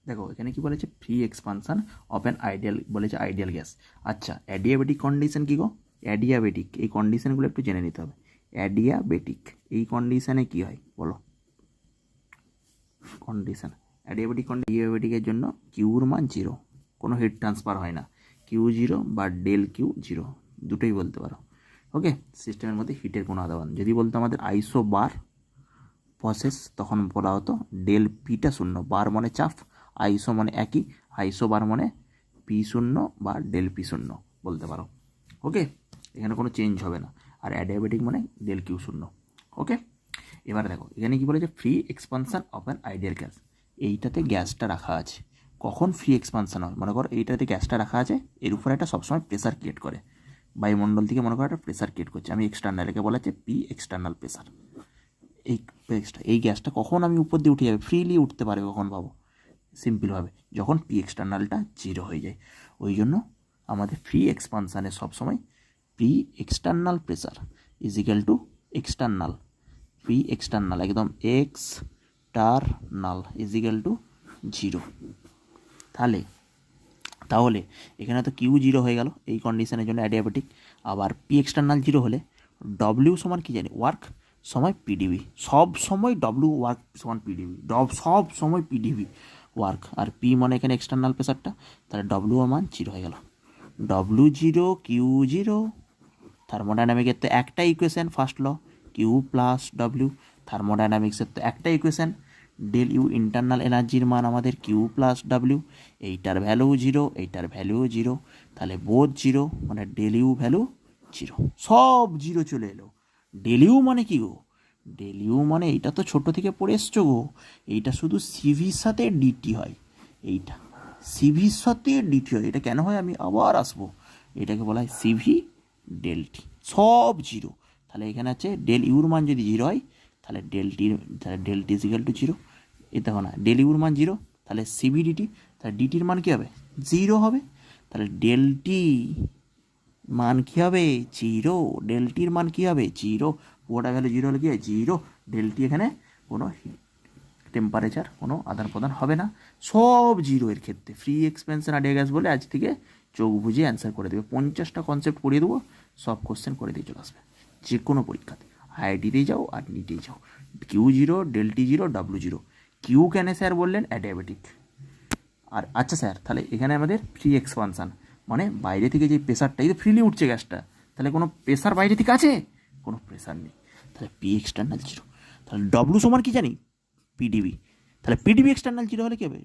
দেখো এখানে কি বলেছে, free expansion of an ideal, বলেছে আইডিয়াল গ্যাস। আচ্ছা, অ্যাডিয়াবেটিক কন্ডিশন কী গো? অ্যাডিয়াবেটিক, এই কন্ডিশনগুলো একটু জেনে নিতে হবে। অ্যাডিয়াবেটিক এই কন্ডিশনে কী হয় বলো? কন্ডিশন অ্যাডিয়াবেটিকের জন্য কিউর মান 0, কোনো হিট ট্রান্সফার হয় না, কিউ 0 বা ডেল কিউ 0 দুটোই বলতে পারো। ওকে, সিস্টেমের মধ্যে হিটের কোনো আদান। যদি বলতো আমাদের আইসো বার প্রসেস, তখন বলা হতো ডেল পিটা 0, বার মানে চাপ, আইসো মানে একই, আইসো বার মানে পি 0 বা ডেল পি 0 বলতে পারো। ওকে, এখানে কোনো চেঞ্জ হবে না। আর অ্যাডিয়াবেটিক মানে ডেল কিউ 0। ওকে, এবার দেখো এখানে কি বলেছে, free expansion of an ideal gas. এইটাতে গ্যাসটা রাখা আছে, কখন ফ্রি এক্সপানশন হয়? মনে করো এইটাতে গ্যাসটা রাখা আছে, এর উপরে একটা সবসময় প্রেসার ক্রিয়েট করে, বায়ুমণ্ডল থেকে মনে করো একটা প্রেসার ক্রিয়েট করছে, আমি এক্সটার্নাল, একে বলা হচ্ছে পি এক্সটার্নাল প্রেসার। এই গ্যাসটা কখন আমি উপর দিয়ে উঠে যাবে, ফ্রিলি উঠতে পারে কখন ভাবো? সিম্পলভাবে যখন পি এক্সটার্নালটা 0 হয়ে যায়। ওই জন্য আমাদের ফ্রি এক্সপানশানে সবসময় P external pressure equal to external, P external একদম এক্সটার্নাল ইজিক্যাল টু 0। তাহলে এখানে তো কিউ 0 হয়ে গেল এই কন্ডিশনের জন্য অ্যাডিয়াবেটিক। আবার পি এক্সটার্নাল 0 হলে ডব্লিউ সমান কি জানি, ওয়ার্ক সময় পিডিবি, সব সময় ডব্লিউ ওয়ার্ক সমান পিডিবি, সব সময় পিডিবি ওয়ার্ক। আর পি মানে এখানে এক্সটার্নাল প্রেসারটা, তাহলে ডব্লিউ মান 0 হয়ে গেল, ডব্লিউ 0 কিউ 0। থার্মোডাইনামিকের তো একটা equation, first law, Q plus W. থার্মোডাইনামিক্সের তো একটা ইকুয়েশন, ডেল ইউ ইন্টারনাল এনার্জির মান আমাদের কিউ প্লাস ডাব্লিউ, এইটার ভ্যালু 0, এইটার ভ্যালু 0, তাহলে বোধ 0 মানে ডেল ইউ ভ্যালু 0, সব 0 চলে এলো। ডেল ইউ মানে কি গো? ডেল ইউ মানে এইটা তো ছোটো থেকে পড়ে এসছো গো, এইটা শুধু সিভির সাথে ডিটি হয়, এইটা সিভির সাথে ডিটি হয়। এটা কেন হয় আমি আবার আসবো, এটাকে বলা হয় সিভি ডেল টি, সব 0। তাহলে এখানে আছে ডেল ইউর মান যদি 0 হয়, তাহলে ডেল টি ইজিক্যাল টু 0। এ দেখো না, ডেল ইউর মান 0, তাহলে সিভি ডিটি, তাহলে ডিটির মান কী হবে? 0 হবে। তাহলে ডেল টি মান কী হবে? 0। ডেল টির মান কী হবে? 0। পুরোটা ভ্যালু 0 হলে কী হয়? 0। ডেল টি এখানে কোনো টেম্পারেচার কোনো আদান প্রদান হবে না, সব 0 এর ক্ষেত্রে। ফ্রি এক্সপেনশন আইডিয়া গ্যাস বলে আজ থেকে চোখ বুঝে অ্যান্সার করে দেবে, 50টা কনসেপ্ট পড়িয়ে দেবো, সব কোশ্চেন করে দিয়ে চলে আসবে যে কোনো পরীক্ষাতে, আইআইটিতেই যাও আর নিটেই যাও। Q 0, del T 0, W 0। Q কেন স্যার বললেন? অ্যাডিয়াবেটিক। আর আচ্ছা স্যার, তাহলে এখানে আমাদের ফ্রি এক্সপানশান মানে বাইরে থেকে যে প্রেসারটা, এই তো ফ্রিলি উঠছে গ্যাসটা, তাহলে কোনো প্রেসার বাইরে থেকে আছে? কোনো প্রেসার নেই, তাহলে পি এক্সটার্নাল 0। তাহলে ডব্লু সমান কি জানি? পিডিবি। তাহলে পিডিবি এক্সটার্নাল 0 হলে কী হবে?